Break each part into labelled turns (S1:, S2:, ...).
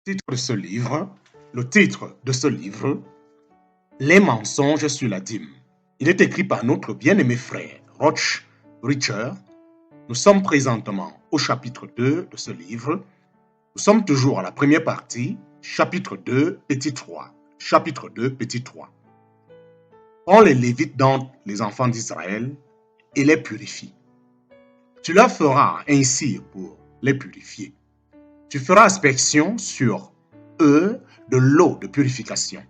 S1: Titre de ce livre, le titre de ce livre, Les mensonges sur la dîme. Il est écrit par notre bien-aimé frère Roch Richard. Nous sommes présentement au chapitre 2 de ce livre. Nous sommes toujours à la première partie, chapitre 2, petit 3. Chapitre 2, petit 3. Prends les Lévites dans les enfants d'Israël et les purifie. Tu leur feras ainsi pour les purifier. Tu feras inspection sur eux de l'eau de purification.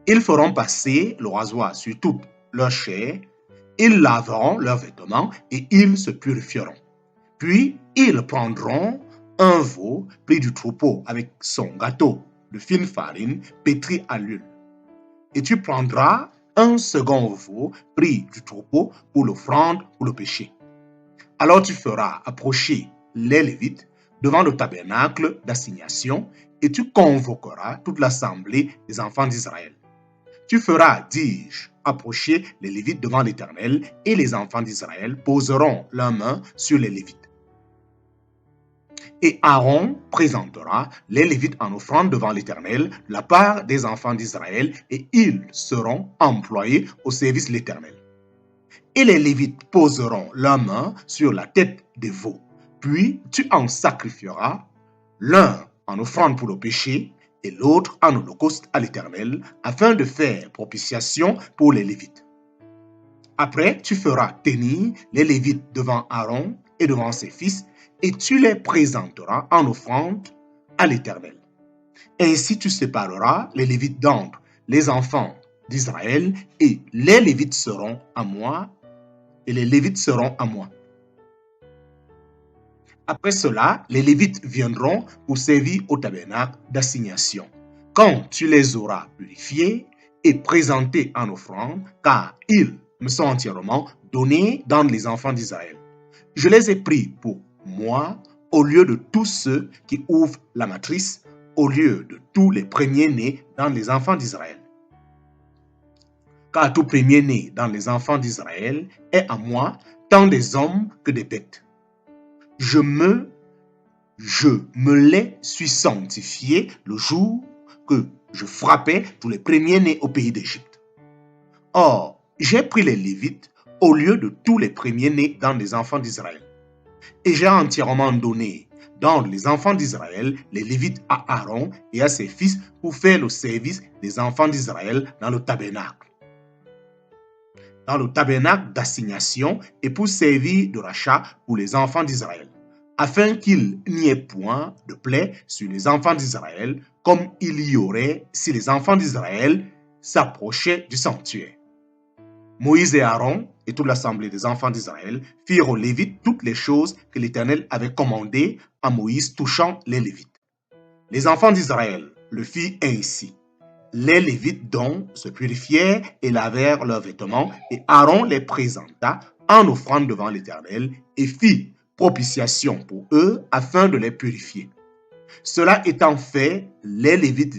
S1: Ils feront passer le rasoir sur toute leur chair, ils laveront leurs vêtements et ils se purifieront. Puis ils prendront un veau pris du troupeau avec son gâteau de fine farine pétri à l'huile. Et tu prendras un second veau pris du troupeau pour l'offrande pour le péché. Alors tu feras approcher les Lévites devant le tabernacle d'assignation et tu convoqueras toute l'assemblée des enfants d'Israël. Tu feras, dis-je, approcher les Lévites devant l'Éternel et les enfants d'Israël poseront leurs mains sur les Lévites. Et Aaron présentera les Lévites en offrande devant l'Éternel de la part des enfants d'Israël et ils seront employés au service de l'Éternel. Et les Lévites poseront leurs mains sur la tête des veaux. Puis tu en sacrifieras l'un en offrande pour le péché et l'autre en holocauste à l'Éternel, afin de faire propitiation pour les Lévites. Après, tu feras tenir les Lévites devant Aaron et devant ses fils, et tu les présenteras en offrande à l'Éternel. Ainsi tu sépareras les Lévites d'entre les enfants d'Israël, et les Lévites seront à moi, et les Lévites seront à moi. Après cela, les Lévites viendront pour servir au tabernacle d'assignation. Quand tu les auras purifiés et présentés en offrande, car ils me sont entièrement donnés dans les enfants d'Israël. Je les ai pris pour moi au lieu de tous ceux qui ouvrent la matrice, au lieu de tous les premiers-nés dans les enfants d'Israël. Car tout premier-né dans les enfants d'Israël est à moi, tant des hommes que des bêtes. Je me les suis sanctifiés le jour que je frappais tous les premiers-nés au pays d'Égypte. Or, j'ai pris les Lévites au lieu de tous les premiers-nés dans les enfants d'Israël. Et j'ai entièrement donné dans les enfants d'Israël les Lévites à Aaron et à ses fils pour faire le service des enfants d'Israël dans le tabernacle. Dans le tabernacle d'assignation et pour servir de rachat pour les enfants d'Israël, afin qu'il n'y ait point de plaie sur les enfants d'Israël, comme il y aurait si les enfants d'Israël s'approchaient du sanctuaire. Moïse et Aaron et toute l'assemblée des enfants d'Israël firent aux Lévites toutes les choses que l'Éternel avait commandées à Moïse touchant les Lévites. Les enfants d'Israël le firent ainsi. Les Lévites donc se purifièrent et lavèrent leurs vêtements, et Aaron les présenta en offrande devant l'Éternel et fit propitiation pour eux afin de les purifier. Cela étant fait, les Lévites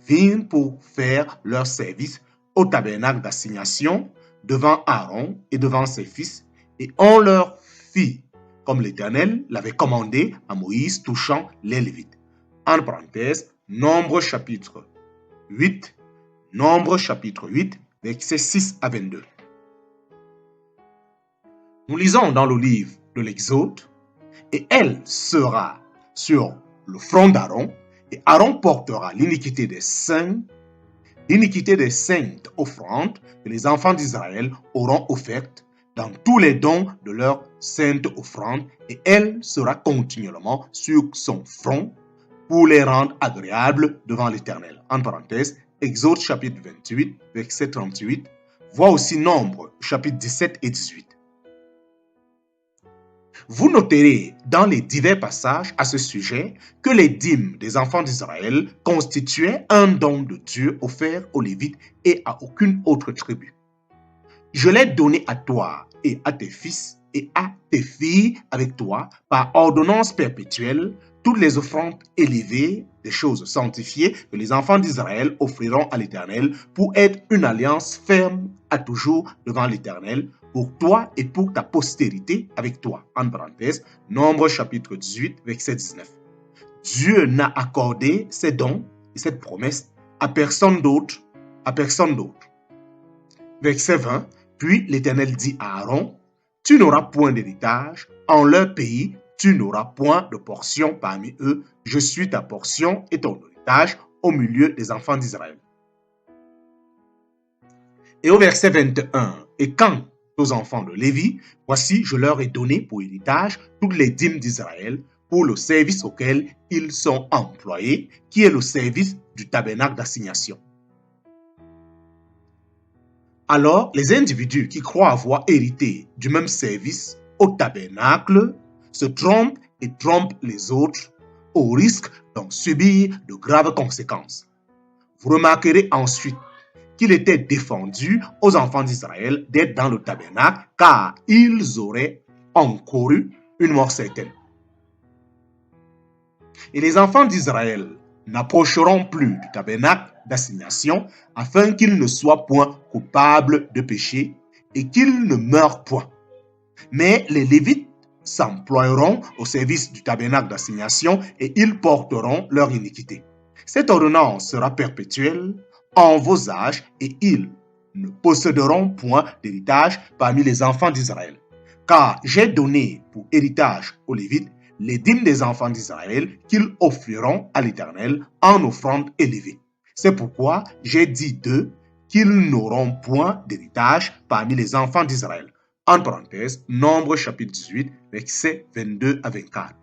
S1: vinrent pour faire leur service au tabernacle d'assignation devant Aaron et devant ses fils, et on leur fit comme l'Éternel l'avait commandé à Moïse touchant les Lévites. En parenthèse, Nombre chapitre 8, versets 6 à 22. Nous lisons dans le livre de l'Exode, et elle sera sur le front d'Aaron, et Aaron portera l'iniquité des saintes offrandes que les enfants d'Israël auront offertes dans tous les dons de leur sainte offrande, et elle sera continuellement sur son front pour les rendre agréables devant l'Éternel. En parenthèse, Exode chapitre 28, verset 38, voit aussi Nombre chapitre 17 et 18. Vous noterez dans les divers passages à ce sujet que les dîmes des enfants d'Israël constituaient un don de Dieu offert aux Lévites et à aucune autre tribu. Je l'ai donné à toi et à tes fils et à tes filles avec toi par ordonnance perpétuelle, toutes les offrandes élevées, des choses sanctifiées que les enfants d'Israël offriront à l'Éternel pour être une alliance ferme à toujours devant l'Éternel, pour toi et pour ta postérité avec toi. En parenthèse, Nombre chapitre 18, verset 19. Dieu n'a accordé ces dons et cette promesse à personne d'autre, Verset 20, puis l'Éternel dit à Aaron, tu n'auras point d'héritage en leur pays, tu n'auras point de portion parmi eux, je suis ta portion et ton héritage au milieu des enfants d'Israël. Et au verset 21, et quand aux enfants de Lévi, voici, je leur ai donné pour héritage toutes les dîmes d'Israël pour le service auquel ils sont employés, qui est le service du tabernacle d'assignation. Alors, les individus qui croient avoir hérité du même service au tabernacle se trompent et trompent les autres au risque d'en subir de graves conséquences. Vous remarquerez ensuite qu'il était défendu aux enfants d'Israël d'être dans le tabernacle car ils auraient encouru une mort certaine. Et les enfants d'Israël n'approcheront plus du tabernacle d'assignation afin qu'ils ne soient point coupables de péché et qu'ils ne meurent point. Mais les Lévites s'emploieront au service du tabernacle d'assignation et ils porteront leur iniquité. Cette ordonnance sera perpétuelle en vos âges et ils ne posséderont point d'héritage parmi les enfants d'Israël. Car j'ai donné pour héritage aux Lévites les dîmes des enfants d'Israël qu'ils offriront à l'Éternel en offrande élevée. C'est pourquoi j'ai dit d'eux qu'ils n'auront point d'héritage parmi les enfants d'Israël. En parenthèse, Nombre chapitre 18, versets 22 à 24.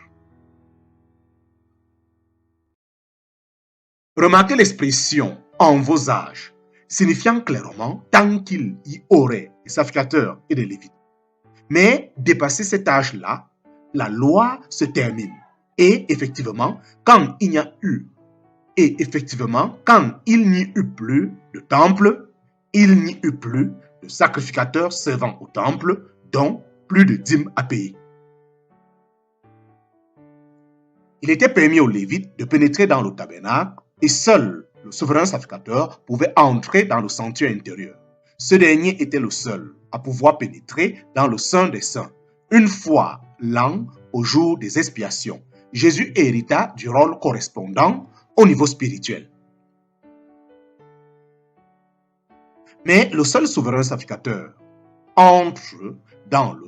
S1: Remarquez l'expression « en vos âges », signifiant clairement tant qu'il y aurait des sacrificateurs et des Lévites. Mais dépassé cet âge-là, la loi se termine. Et effectivement, quand il n'y eut plus de temple, il n'y eut plus de sacrificateurs servant au temple, dont plus de dîmes à payer. Il était permis aux Lévites de pénétrer dans le tabernacle et seul le souverain sacrificateur pouvait entrer dans le sanctuaire intérieur. Ce dernier était le seul à pouvoir pénétrer dans le Saint des Saints une fois l'an au jour des expiations. Jésus hérita du rôle correspondant au niveau spirituel. Mais le seul souverain sacrificateur entre dans le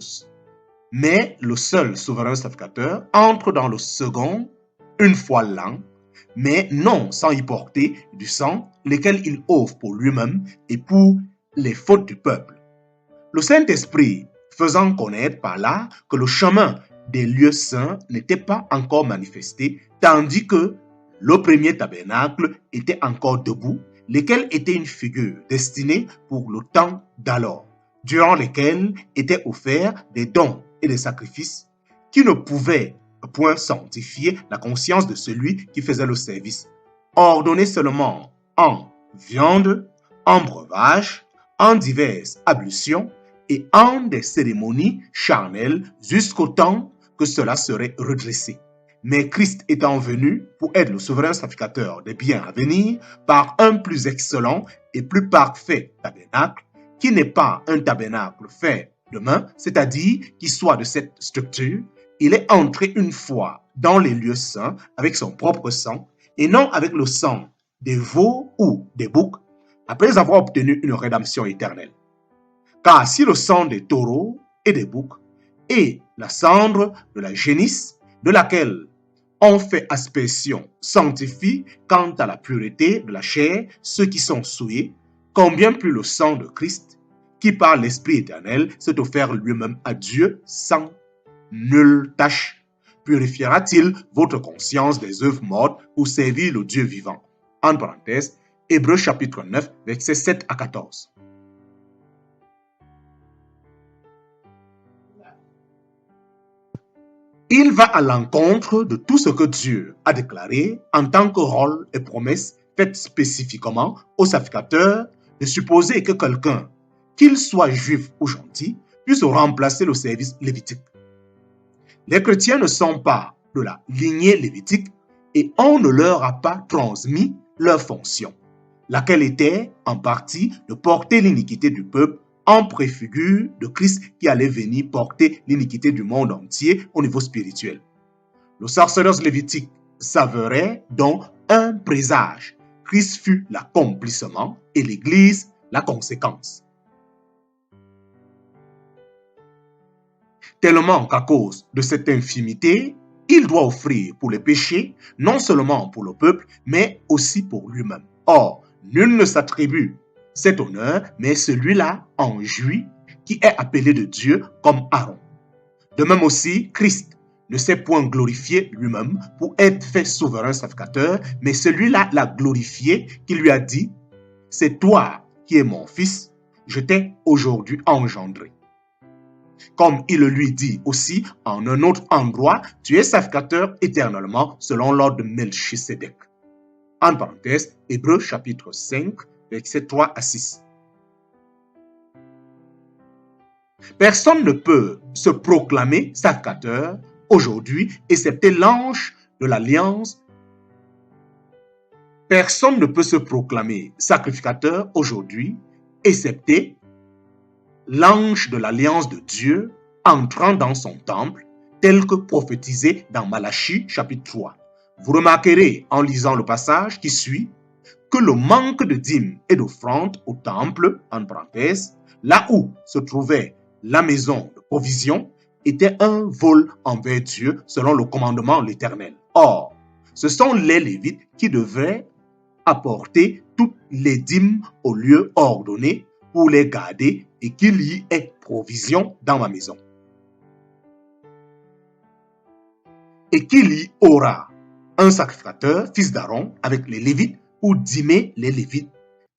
S1: second une fois l'an, mais non sans y porter du sang, lequel il offre pour lui-même et pour les fautes du peuple. Le Saint-Esprit faisant connaître par là que le chemin des lieux saints n'était pas encore manifesté, tandis que le premier tabernacle était encore debout, lequel était une figure destinée pour le temps d'alors, durant lesquels étaient offerts des dons et des sacrifices qui ne pouvaient point sanctifier la conscience de celui qui faisait le service, ordonné seulement en viande, en breuvage, en diverses ablutions et en des cérémonies charnelles jusqu'au temps que cela serait redressé. Mais Christ étant venu pour être le souverain sacrificateur des biens à venir par un plus excellent et plus parfait tabernacle, qui n'est pas un tabernacle fait de main, c'est-à-dire qui soit de cette structure, il est entré une fois dans les lieux saints avec son propre sang et non avec le sang des veaux ou des boucs, après avoir obtenu une rédemption éternelle. Car si le sang des taureaux et des boucs et la cendre de la génisse, de laquelle on fait aspersion, sanctifie quant à la pureté de la chair ceux qui sont souillés, combien plus le sang de Christ, qui par l'Esprit éternel s'est offert lui-même à Dieu sans nulle tâche, purifiera-t-il votre conscience des œuvres mortes pour servir le Dieu vivant. En parenthèse, Hébreux chapitre 9, versets 7 à 14. Il va à l'encontre de tout ce que Dieu a déclaré en tant que rôle et promesse faite spécifiquement aux sacrificateurs de supposer que quelqu'un, qu'il soit juif ou gentil, puisse remplacer le service lévitique. Les chrétiens ne sont pas de la lignée lévitique et on ne leur a pas transmis leur fonction, laquelle était en partie de porter l'iniquité du peuple en préfigure de Christ qui allait venir porter l'iniquité du monde entier au niveau spirituel. Le sacerdoce lévitique s'avérait donc un présage. Christ fut l'accomplissement et l'Église la conséquence. Tellement qu'à cause de cette infimité, il doit offrir pour les péchés, non seulement pour le peuple, mais aussi pour lui-même. Or, nul ne s'attribue cet honneur, mais celui-là en jouit qui est appelé de Dieu comme Aaron. De même aussi, Christ ne s'est point glorifié lui-même pour être fait souverain sacrificateur, mais celui-là l'a glorifié qui lui a dit « C'est toi qui es mon fils, je t'ai aujourd'hui engendré ». Comme il lui dit aussi en un autre endroit, tu es sacrificateur éternellement selon l'ordre de Melchisédek. En parenthèse, Hébreux chapitre 5, versets 3 à 6. Personne ne peut se proclamer sacrificateur aujourd'hui, excepté l'ange de l'alliance. Personne ne peut se proclamer sacrificateur aujourd'hui, excepté l'ange de l'alliance de Dieu entrant dans son temple, tel que prophétisé dans Malachie chapitre 3. Vous remarquerez en lisant le passage qui suit que le manque de dîmes et d'offrandes au temple, en parenthèse, là où se trouvait la maison de provision, était un vol envers Dieu selon le commandement de l'Éternel. Or, ce sont les Lévites qui devaient apporter toutes les dîmes au lieu ordonné pour les garder et qu'il y ait provision dans ma maison. Et qu'il y aura un sacrificateur, fils d'Aaron, avec les Lévites pour dîmer les Lévites,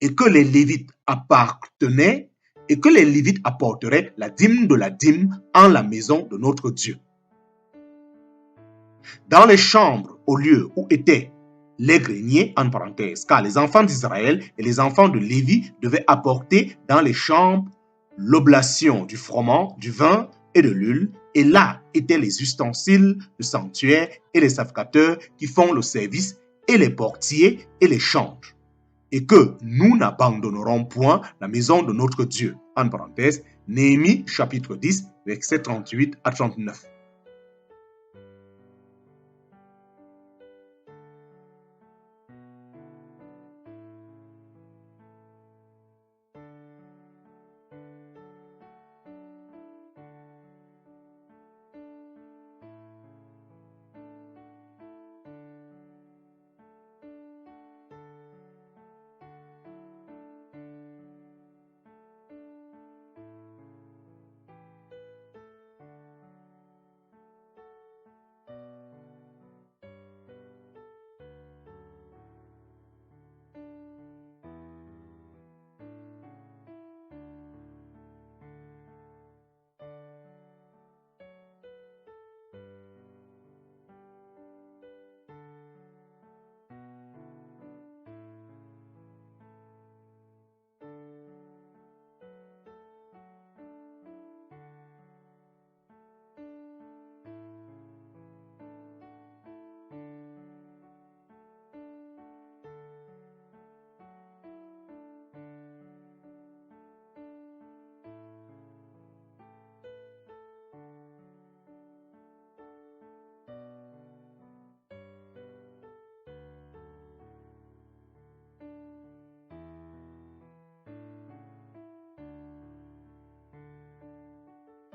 S1: et que les Lévites appartenaient et que les Lévites apporteraient la dîme de la dîme en la maison de notre Dieu. Dans les chambres, au lieu où étaient les greniers, en parenthèse, car les enfants d'Israël et les enfants de Lévi devaient apporter dans les chambres l'oblation du froment, du vin et de l'huile, et là étaient les ustensiles du sanctuaire et les sacrificateurs qui font le service, et les portiers et les changes. Et que nous n'abandonnerons point la maison de notre Dieu. En parenthèse, Néhémie chapitre 10, versets 38 à 39.